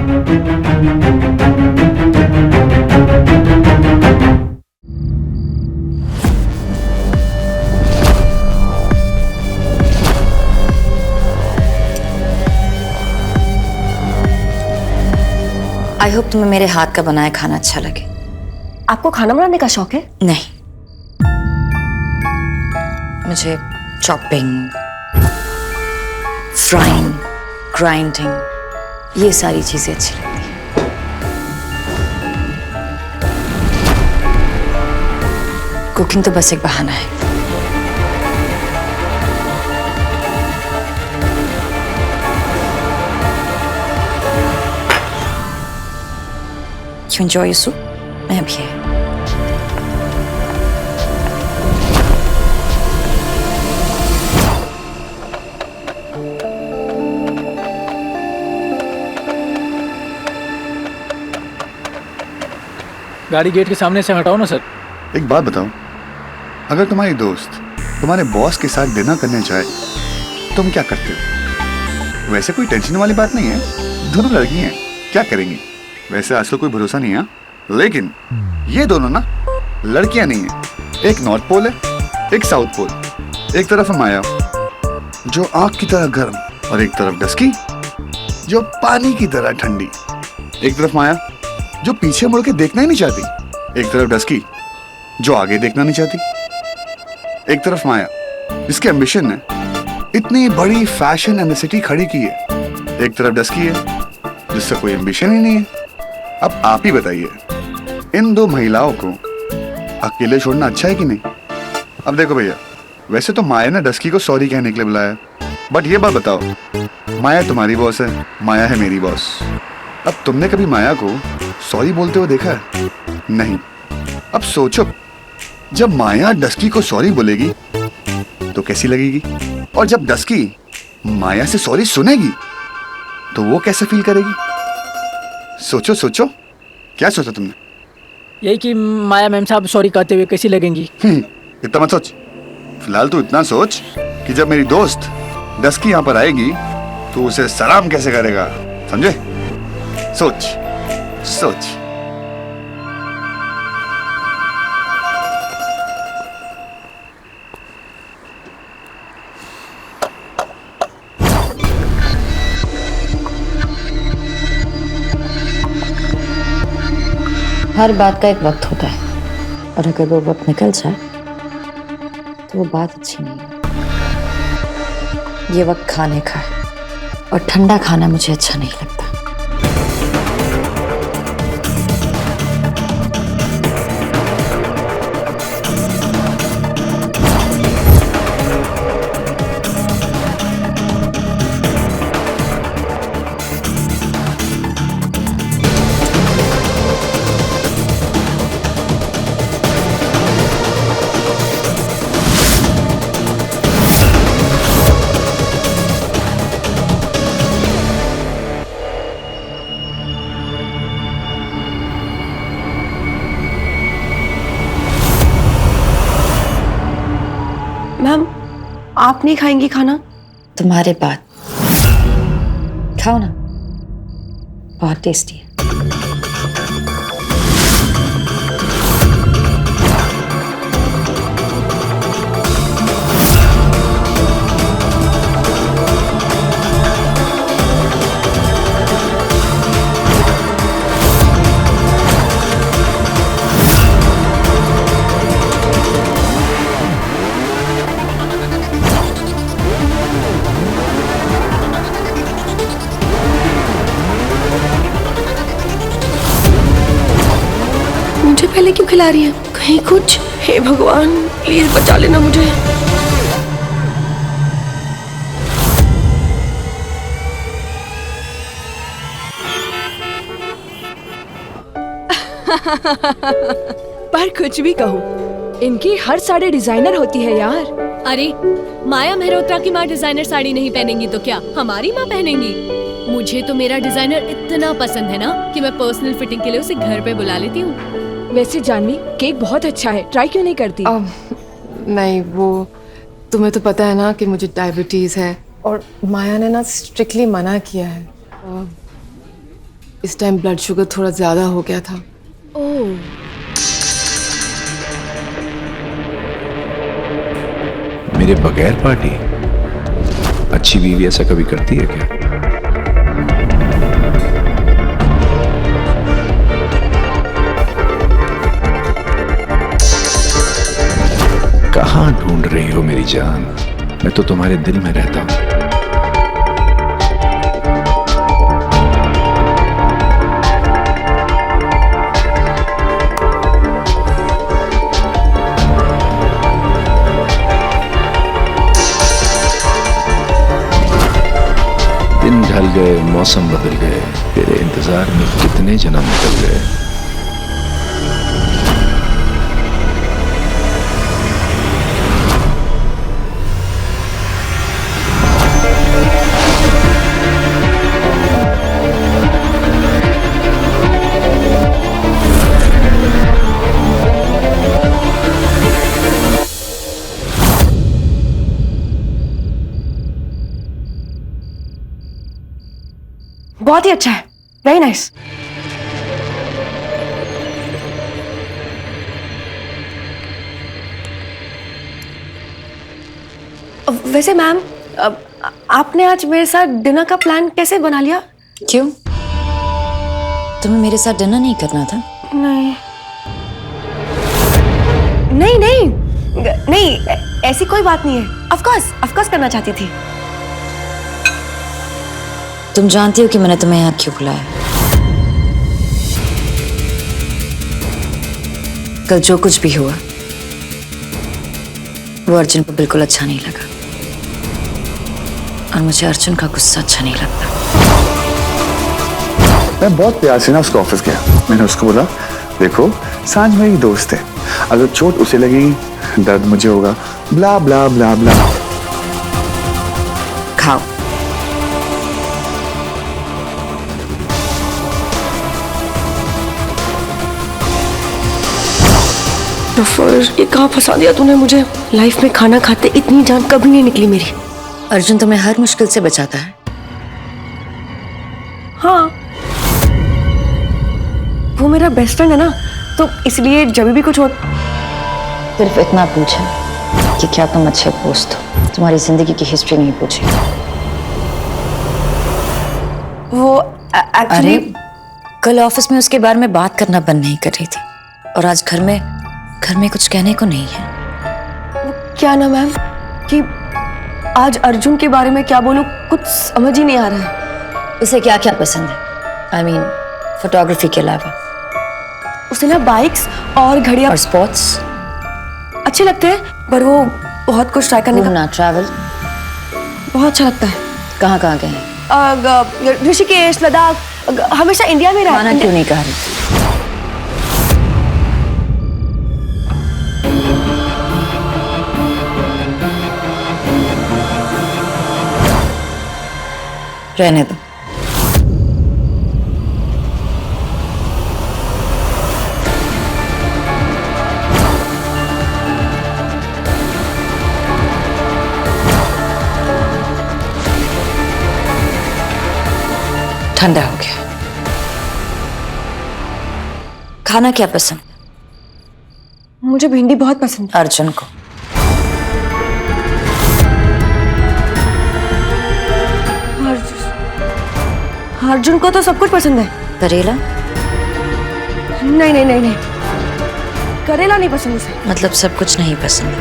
I hope तुम्हें मेरे हाथ का बनाया खाना अच्छा लगे। आपको खाना बनाने का शौक है? नहीं, मुझे चॉपिंग, फ्राइंग, ग्राइंडिंग ये सारी चीजें अच्छी लगती हैं। कुकिंग तो बस एक बहाना है। You enjoy your soup? मैं अभी है। गाड़ी गेट के सामने से हटाओ ना सर। एक बात बताओ, अगर तुम्हारी दोस्त तुम्हारे बॉस के साथ डिनर करने जाए तुम क्या करते हो? वैसे कोई टेंशन वाली बात नहीं है, दोनों लड़की हैं, क्या करेंगी? वैसे आजकल कोई भरोसा नहीं है, लेकिन ये दोनों ना लड़कियां नहीं है। एक नॉर्थ पोल है, एक साउथ पोल। एक तरफ माया जो आग की तरह गर्म, और एक तरफ डस्की जो पानी की तरह ठंडी। एक तरफ माया जो पीछे मुड़ के देखना ही नहीं चाहती, एक तरफ डस्की जो आगे देखना नहीं चाहती। एक तरफ माया जिसके एम्बिशन ने इतनी बड़ी फैशन एम्बेसिडी खड़ी की है, एक तरफ डस्की है जिसका कोई एम्बिशन ही नहीं है। अब आप ही बताइए, इन दो महिलाओं को अकेले छोड़ना अच्छा है कि नहीं? अब देखो भैया, वैसे तो माया ने डस्की को सॉरी कहने के लिए बुलाया, बट ये बात बताओ, माया तुम्हारी बॉस है, माया है मेरी बॉस। अब तुमने कभी माया को सॉरी बोलते हुए देखा है? नहीं। अब सोचो, जब माया डस्की को सॉरी बोलेगी तो कैसी लगेगी, और जब डस्की माया से सॉरी सुनेगी तो वो कैसे फील करेगी? सोचो सोचो, क्या सोचा तुमने? यही कि माया मैम साहब सॉरी कहते हुए कैसी लगेंगी। इतना मत सोच, फिलहाल तो इतना सोच कि जब मेरी दोस्त डस्की यहाँ पर आएगी तो उसे सलाम कैसे करेगा, समझे? सोच सोच। हर बात का एक वक्त होता है, और अगर वो वक्त निकल जाए तो वो बात अच्छी नहीं है। ये वक्त खाने का है, और ठंडा खाना मुझे अच्छा नहीं लगता। मैम, आप नहीं खाएंगी खाना? तुम्हारे बाद खाओ ना, बहुत टेस्टी है। मुझे पहले क्यों खिला रही है? कहीं कुछ, हे भगवान प्लीज बचा लेना मुझे। पर कुछ भी कहो, इनकी हर साड़ी डिजाइनर होती है यार। अरे माया मेहरोत्रा की माँ डिजाइनर साड़ी नहीं पहनेंगी तो क्या हमारी माँ पहनेंगी? मुझे तो मेरा डिजाइनर इतना पसंद है ना कि मैं पर्सनल फिटिंग के लिए उसे घर पे बुला लेती हूँ। वैसे जानवी, केक बहुत अच्छा है, ट्राई क्यों नहीं करती? नहीं, वो तुम्हें तो पता है ना कि मुझे डायबिटीज है, और माया ने ना स्ट्रिक्टली मना किया है। इस टाइम ब्लड शुगर थोड़ा ज़्यादा हो गया था। ओह, मेरे बगैर पार्टी? अच्छी बीवी ऐसा कभी करती है क्या? कहाँ ढूंढ रही हो मेरी जान? मैं तो तुम्हारे दिल में रहता हूं। दिन ढल गए, मौसम बदल गए, तेरे इंतजार में कितने जन्म निकल गए। बहुत ही अच्छा है, वेरी नाइस। वैसे मैम, आपने आज मेरे साथ डिनर का प्लान कैसे बना लिया? क्यों? तुम्हें मेरे साथ डिनर नहीं करना था? नहीं नहीं नहीं नहीं, ऐसी कोई बात नहीं है। ऑफ कोर्स करना चाहती थी। तुम जानती हो कि मैंने तुम्हें यहाँ क्यों बुलाया? कल जो कुछ भी हुआ वो अर्जुन को बिल्कुल अच्छा नहीं लगा, और मुझे अर्जुन का गुस्सा अच्छा नहीं लगता। मैं बहुत प्यार से ना उसको ऑफिस गया। मैंने उसको बोला, देखो सांझ मेरी दोस्त है, अगर चोट उसे लगी दर्द मुझे होगा, ब्ला ब्ला ब्ला ब्ला। खाओ। ये कहाँ फंसा दिया तूने मुझे? लाइफ में खाना खाते इतनी जान कभी नहीं निकली मेरी। अर्जुन तुम्हें हर मुश्किल से बचाता है। हाँ, वो मेरा बेस्ट फ्रेंड है ना, तो इसलिए जब भी कुछ हो। सिर्फ इतना पूछा कि क्या तुम अच्छे दोस्त हो, तुम्हारी जिंदगी की हिस्ट्री नहीं पूछी। वो एक्चुअली कल ऑफिस में उसके बारे में बात करना बंद नहीं कर रही थी, और आज घर में कुछ कहने को नहीं है। क्या ना मैम, कि आज अर्जुन के बारे में क्या बोलूं, कुछ समझ ही नहीं आ रहा है। उसे क्या क्या पसंद है? आई मीन फोटोग्राफी के अलावा। उसे ना बाइक्स और घड़ियां और स्पोर्ट्स अच्छे लगते हैं, पर वो बहुत कुछ ट्राई करने का घूमना, ट्रैवल बहुत अच्छा लगता है। कहाँ कहाँ गए हैं? ऋषिकेश, लद्दाख, हमेशा इंडिया में रहा। माना क्यों नहीं कहा रही? रहने दो। ठंडा हो गया। खाना क्या पसंद? मुझे भिंडी बहुत पसंद है। अर्जुन को? अर्जुन को तो सब कुछ पसंद है। करेला? नहीं नहीं नहीं नहीं, करेला नहीं पसंद उसे। मतलब सब कुछ नहीं पसंद।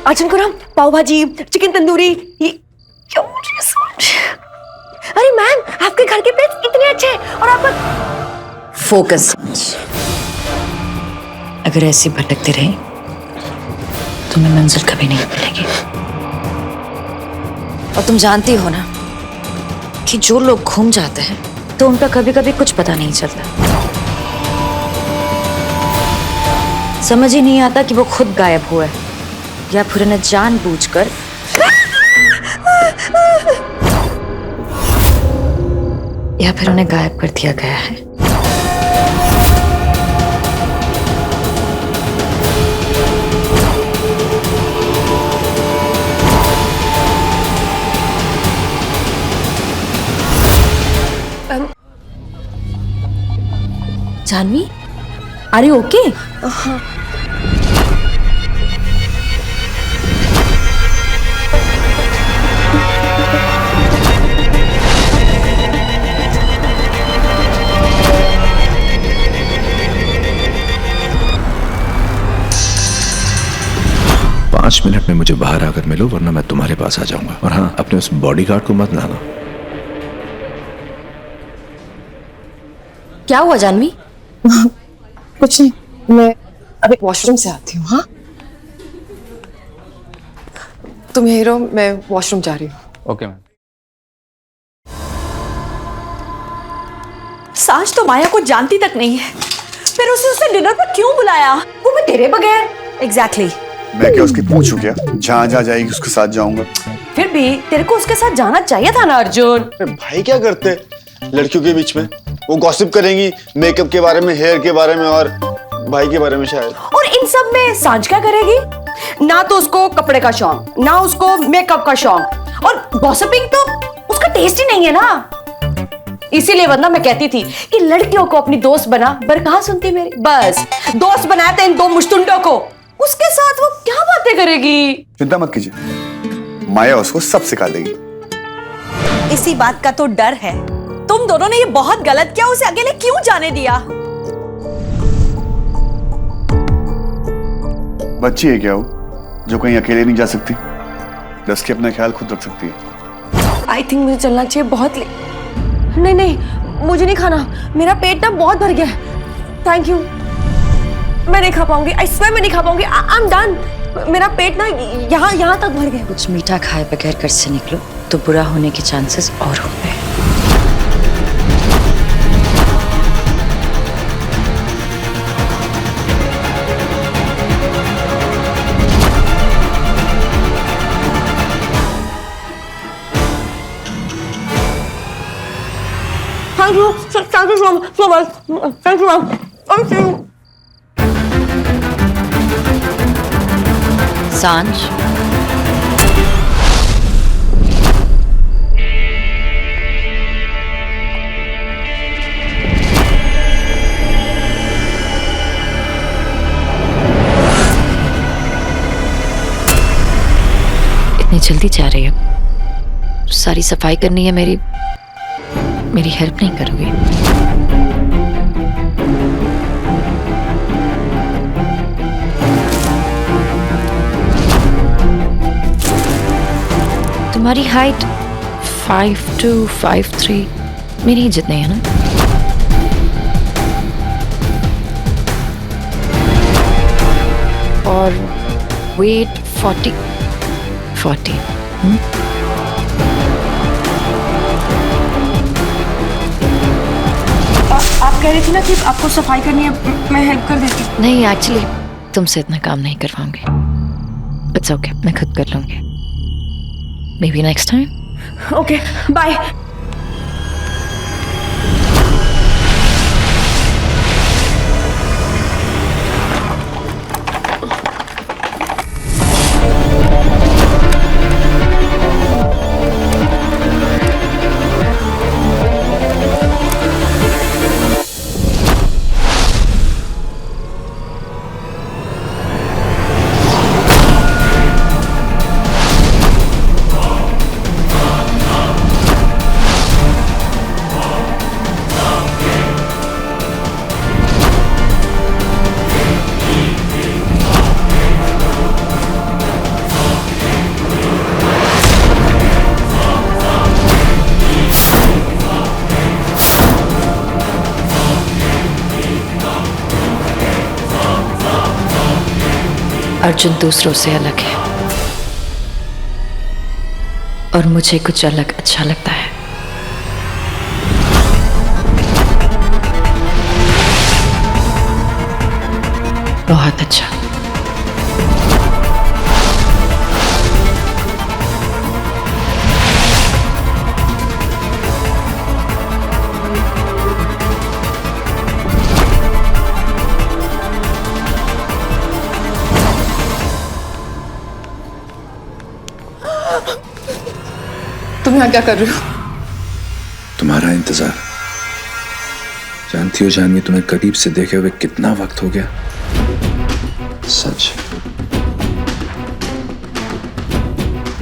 अर्जुन को ना पाव भाजी, चिकन तंदूरी, ये क्यों? अरे मैम, आपके घर के प्लेट्स इतने अच्छे हैं, और आपका फोकस। अगर ऐसी भटकते रहे तुम्हें मंजिल कभी नहीं मिलेगी। और तुम जानती हो ना कि जो लोग घूम जाते हैं तो उनका कभी कभी कुछ पता नहीं चलता। समझ ही नहीं आता कि वो खुद गायब हुआ है या फिर उन्हें जानबूझकर या फिर उन्हें गायब कर दिया गया है। Janvi, are you okay? पाँच मिनट में मुझे बाहर आकर मिलो, वरना मैं तुम्हारे पास आ जाऊंगा। और हाँ, अपने उस बॉडीगार्ड को मत लाना। क्या हुआ जानवी? कुछ नहीं, मैं अभी वॉशरूम से आती हूँ। हाँ, तुम यहीं रहो, मैं वॉशरूम जा रही हूँ। Okay ma'am. सांच तो माया को जानती तक नहीं है, फिर उसे डिनर पर क्यों बुलाया? वो भी तेरे बगैर। एग्जैक्टली। मैं क्या उसकी पूछूं क्या? जहाँ जहाँ जाएगी उसके साथ जाऊंगा। फिर भी तेरे को उसके साथ जाना चाहिए था ना अर्जुन। भाई क्या करते लड़कियों के बीच में? वो गॉसिप करेंगी मेकअप के बारे में, हेयर के बारे में और भाई के बारे में शायद। और इन सब में सांझ क्या करेगी? ना तो उसको कपड़े का शौक, ना उसको मेकअप का शौक, और गॉसिपिंग तो उसका टेस्ट ही नहीं है ना। इसीलिए वरना मैं कहती थी कि लड़कियों को अपनी दोस्त बना, पर कहाँ सुनती मेरी। बस दोस्त बनाया था इन दो मुश्तुंडों को, उसके साथ वो क्या बातें करेगी? चिंता मत कीजिए, माया उसको सब सिखा देगी। इसी बात का तो डर है। तुम दोनों ने ये बहुत गलत किया, उसे अकेले क्यों जाने दिया? बच्ची है क्या वो, जो कहीं अकेले नहीं जा सकती? दस के अपना ख्याल खुद रख सकती है। आई थिंक मुझे चलना चाहिए, बहुत नहीं नहीं, मुझे नहीं खाना, मेरा पेट ना बहुत भर गया है। थैंक यू, मैं नहीं खा पाऊंगी, आई स्वेयर मैं नहीं खा पाऊंगी। आई एम डन, मेरा पेट ना यहाँ तक भर गया। कुछ मीठा खाए बगैर घर से निकलो तो बुरा होने के चांसेस और होते हैं। Thank you so much. Thank you, ma'am. Thank you. सांझ, इतनी जल्दी जा रही है? सारी सफाई करनी है, मेरी हेल्प नहीं करोगे? तुम्हारी हाइट 5'2", 5'3", मेरी ही जितने है ना? और वेट 40। आप कह रही थी ना कि आपको सफाई करनी है, मैं हेल्प कर देती हूँ। नहीं, एक्चुअली तुमसे इतना काम नहीं करवाऊंगी। इट्स ओके, मैं खुद कर लूंगी। Maybe next time. Okay, bye. Arjun दूसरों से अलग है और मुझे कुछ अलग अच्छा लगता है। बहुत अच्छा। तुम यहाँ क्या कर रही हो? तुम्हारा इंतजार। जानती हो जानवी, तुम्हें करीब से देखे हुए कितना वक्त हो गया। सच,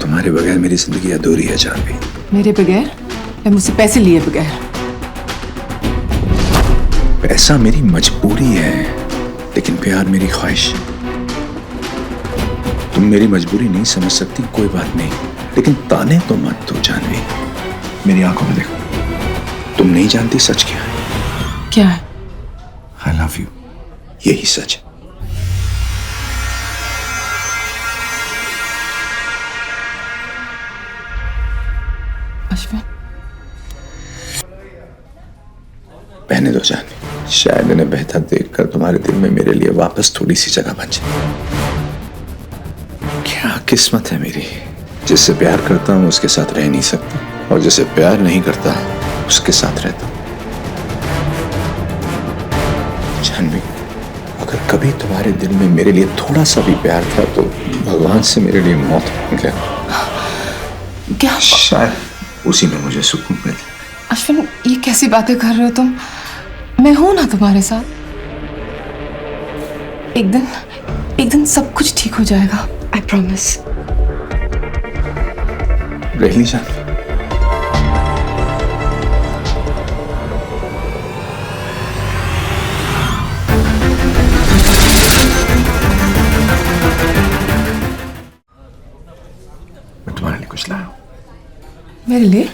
तुम्हारे बगैर मेरी जिंदगी अधूरी है जानवी। मेरे बगैर या मुझसे पैसे लिए बगैर? पैसा मेरी मजबूरी है, लेकिन प्यार मेरी ख्वाहिश। तुम मेरी मजबूरी नहीं समझ सकती, कोई बात नहीं, लेकिन ताने तो मत दो जानवी। मेरी आंखों में देखो, तुम नहीं जानती सच क्या है। क्या है? आई लव यू, यही सच है। अश्विन, बहने दो जानवी, शायद इन्हें बेहतर देखकर तुम्हारे दिल में मेरे लिए वापस थोड़ी सी जगह बन जाए। क्या किस्मत है मेरी, जिससे प्यार करता हूं उसके साथ रह नहीं सकता, और जिसे प्यार नहीं करता उसके साथ रहता हूं। जानवी, अगर कभी तुम्हारे दिल में मेरे लिए थोड़ा सा भी प्यार था तो भगवान से मेरे लिए मौत मांग लेना। क्या? शायद उसी में मुझे सुकून मिले। अश्विन, ये कैसी बातें कर रहे हो तुम? मैं हूं ना तुम्हारे साथ। एक दिन सब कुछ ठीक हो जाएगा, आई प्रॉमिस। रही जानवी, मैं तुम्हारे लिए कुछ लाया हूं। मेरे लिए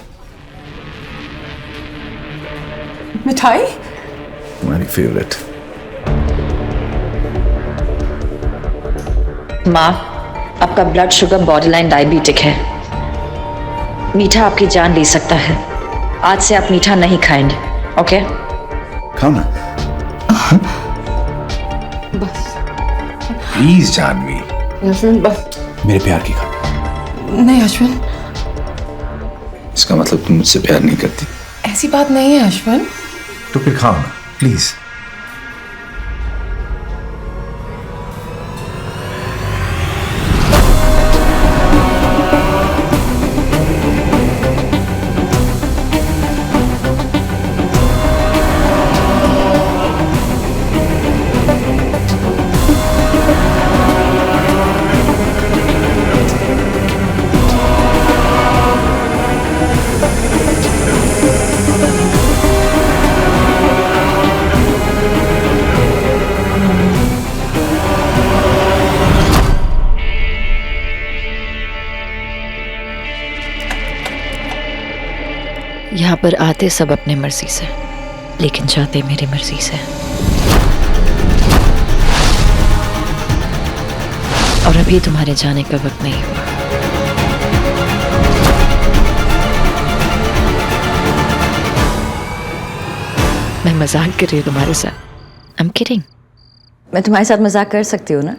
मिठाई? तुम्हारी फेवरेट। माँ, आपका ब्लड शुगर बॉर्डरलाइन डायबिटिक है। मीठा आपकी जान ले सकता है। आज से आप मीठा नहीं खाएंगे, ओके? खाओ ना। बस प्लीज जानवी, अश्विन, बस। मेरे प्यार की खा। नहीं अश्विन, इसका मतलब तुम मुझसे प्यार नहीं करती। ऐसी बात नहीं है अश्विन। तो फिर खाओ ना प्लीज। यहाँ पर आते सब अपने मर्जी से, लेकिन जाते मेरी मर्जी से। और अभी तुम्हारे जाने का वक्त नहीं हुआ। मैं मजाक कर रही हूँ तुम्हारे साथ। I'm kidding। मैं तुम्हारे साथ मजाक कर सकती हूँ ना?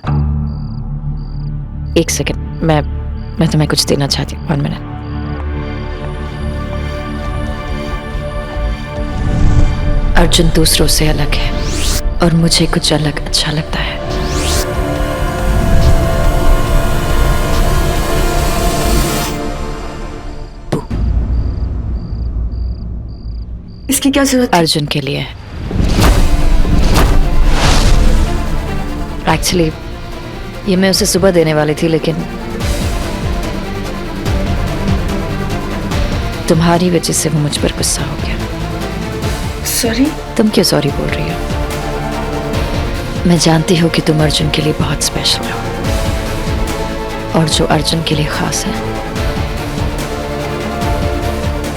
एक सेकंड, मैं तुम्हें कुछ देना चाहती हूँ। 1 मिनट। अर्जुन दूसरों से अलग है और मुझे कुछ अलग अच्छा लगता है। इसकी क्या जरूरत? अर्जुन के लिए। एक्चुअली ये मैं उसे सुबह देने वाली थी, लेकिन तुम्हारी वजह से वो मुझ पर गुस्सा हो गया। सॉरी? तुम क्यों सॉरी बोल रही हो? मैं जानती हूँ कि तुम अर्जुन के लिए बहुत स्पेशल हो, और जो अर्जुन के लिए खास है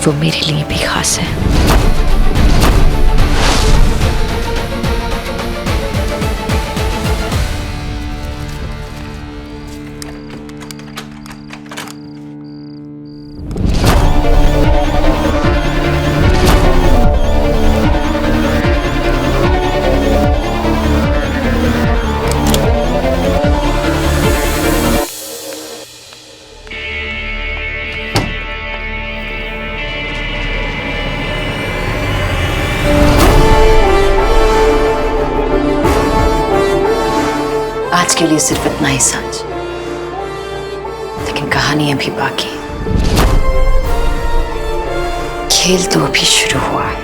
वो मेरे लिए भी खास है। आज के लिए सिर्फ इतना ही सच, लेकिन कहानी अभी बाकी। खेल तो अभी शुरू हुआ है।